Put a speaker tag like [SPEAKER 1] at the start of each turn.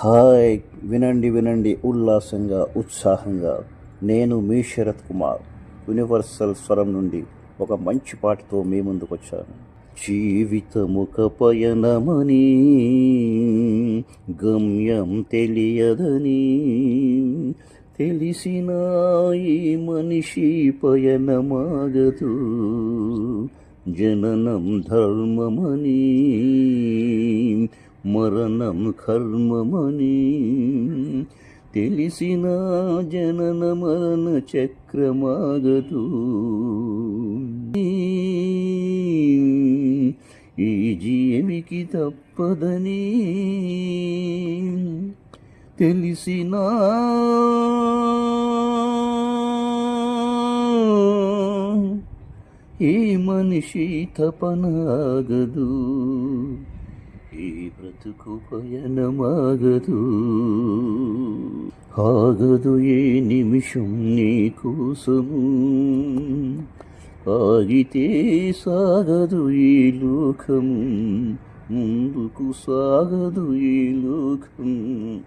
[SPEAKER 1] Hi, వినండి వినండి ఉల్లాసంగా ఉత్సాహంగా. నేను మీ శరత్ కుమార్ యూనివర్సల్ స్వరం నుండి ఒక మంచి పాటతో మీ ముందుకు వచ్చాను. జీవితముక పయనమని గమ్యం తెలియదని తెలిసిన ఈ మనిషి పయనమాగదు. జననం ధర్మమని మరణం కర్మమని తెలిసిన జనన మరణ చక్రమాగదు. ఈ జీవికి తప్పదని తెలిసిన ఈ మనిషి తపనాగదు. ఈ బ్రతుకు పయనమాగదు. ఆగదు ఏ నిమిషం నీ కోసము. ఆగితే సాగదు ఈ లోకము. ముందుకు సాగదు ఈ లోకం.